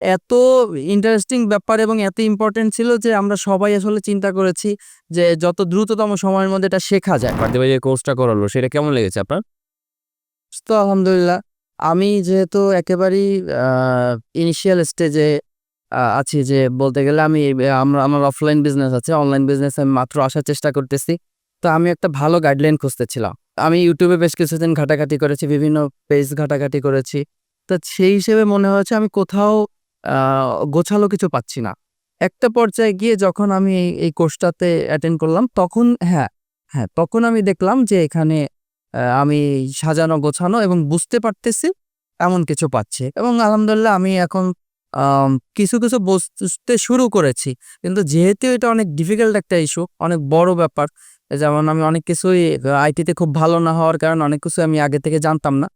এত ইন্টারেস্টিং ব্যাপার এবং এত ইম্পর্টেন্ট ছিল যে আমরা সবাই আসলে চিন্তা করেছি যে যত দ্রুততম সময়ের মধ্যে এটা শেখা যায়। ফার্দি ভাই যে কোর্সটা করালো সেটা কেমন লেগেছে আপনার? তো আলহামদুলিল্লাহ আমি যেহেতু একেবারেই ইনিশিয়াল স্টেজে আছি, যে বলতে গেলে আমি আমার অফলাইন বিজনেস আছে, অনলাইন বিজনেস আমি মাত্র আসার চেষ্টা করতেছি। তো আমি একটা ভালো গাইডলাইন খুঁজতেছিলাম। আমি ইউটিউবে বেশ কিছুদিন ঘাটাঘাটি করেছি, বিভিন্ন পেজ ঘাটাঘাটি করেছি। তো সেই হিসেবে মনে হয়েছে আমি কোথাও গোছালো কিছু পাচ্ছি না। একটা পর্যায়ে গিয়ে যখন আমি এই কোর্সটাতে অ্যাটেন্ড করলাম তখন তখন আমি দেখলাম যে এখানে আমি সাজানো গোছানো এবং বুঝতে পারতেছি এমন কিছু পাচ্ছি, এবং আলহামদুলিল্লাহ আমি এখন কিছু কিছু বুঝতে শুরু করেছি। কিন্তু যেহেতু এটা অনেক ডিফিকাল্ট একটা ইস্যু, অনেক বড় ব্যাপার, যেমন আমি অনেক কিছুই আইটিতে খুব ভালো না হওয়ার কারণে অনেক কিছু আমি আগে থেকে জানতাম না।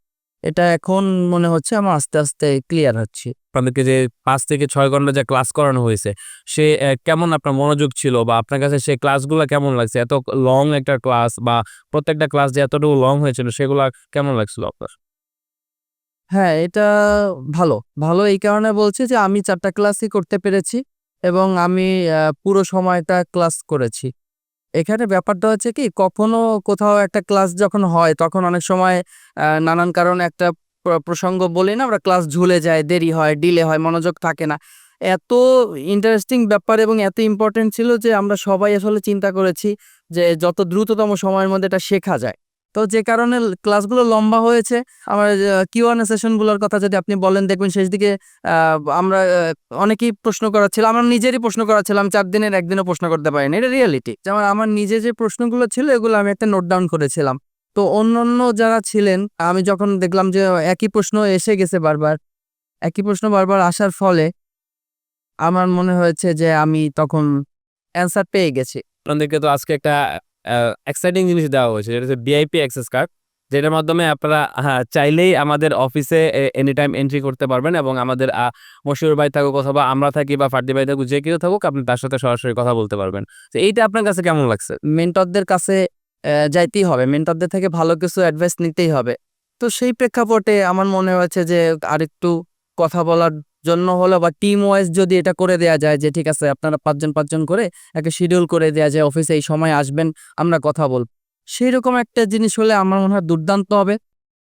এটা এখন মনে হচ্ছে আমার আস্তে আস্তে ক্লিয়ার হচ্ছে। আপনাদেরকে যে ৫ থেকে ৬ ঘন্টা যে ক্লাস করানো হয়েছে, সে কেমন আপনার মনোযোগ ছিল বা আপনার কাছে সেই ক্লাসগুলা কেমন লাগছে? এত লং একটা ক্লাস বা প্রত্যেকটা ক্লাস যে এতটুকু লং হয়েছিল সেগুলা কেমন লাগছিল আপনার? হ্যাঁ, এটা ভালো। ভালো এই কারণে বলছি যে আমি ৪ টা ক্লাসই করতে পেরেছি এবং আমি পুরো সময়টা ক্লাস করেছি। এখানে ব্যাপারটা হচ্ছে কি, কখনো কোথাও একটা ক্লাস যখন হয় তখন অনেক সময় নানান কারণে একটা প্রসঙ্গ বলি না আমরা, ক্লাস ঝুলে যায়, দেরি হয়, ডিলে হয়, মনোযোগ থাকে না। এত ইন্টারেস্টিং ব্যাপার এবং এত ইম্পোর্টেন্ট ছিল যে আমরা সবাই আসলে চিন্তা করেছি যে যত দ্রুততম সময়ের মধ্যে এটা শেখা যায়। তো যে কারণে ক্লাসগুলো লম্বা হয়েছে। আমার কিউ&এ সেশনগুলোর কথা যদি আপনি বলেন, দেখবেন শেষ দিকে আমরা অনেকেই প্রশ্ন করা ছিল। আমার নিজেরই প্রশ্ন করা ছিল। আমি ৪ দিনের ১ দিনও প্রশ্ন করতে পারিনি। এটা রিয়ালিটি। যেমন আমার নিজে যে প্রশ্নগুলো ছিল এগুলো আমি একটা নোট ডাউন করেছিলাম। তো অন্যান্য যারা ছিলেন, আমি যখন দেখলাম যে একই প্রশ্ন এসে গেছে বারবার, একই প্রশ্ন বারবার আসার ফলে আমার মনে হয়েছে যে আমি তখন অ্যান্সার পেয়ে গেছি। আপনাদেরকে তো আজকে একটা এক্সাইটিং জিনিস দেওয়া হয়েছে। যেটা হচ্ছে ভিআইপি অ্যাক্সেস কার্ড। যেটার মাধ্যমে আপনারা চাইলেই আমাদের অফিসে এনিটাইম এন্ট্রি করতে পারবেন এবং আমাদের মশিউর ভাই থাকুক অথবা আমরা থাকি বা ফার্দি ভাই থাকুক, যে কেউ থাকুক আপনি তার সাথে সরাসরি কথা বলতে পারবেন। তো এইটা আপনার কাছে কেমন লাগছে? মেন্টরদের কাছে যাইতেই হবে। মেন্টরদের থেকে ভালো কিছু অ্যাডভাইস নিতেই হবে। তো সেই প্রেক্ষাপটে আমার মনে হয়েছে যে আরেকটু কথা বলার জন্য হলো বা টিম ওয়াইজ যদি এটা করে দেয়া যায় যে ঠিক আছে আপনারা ৫ জন ৫ জন করে একটা শিডিউল করে দেয়া যায়, অফিসে এই সময় আসবেন, আমরা কথা বলব। সেইরকম একটা জিনিস হলে আমার মনে হয় দুর্দান্ত হবে।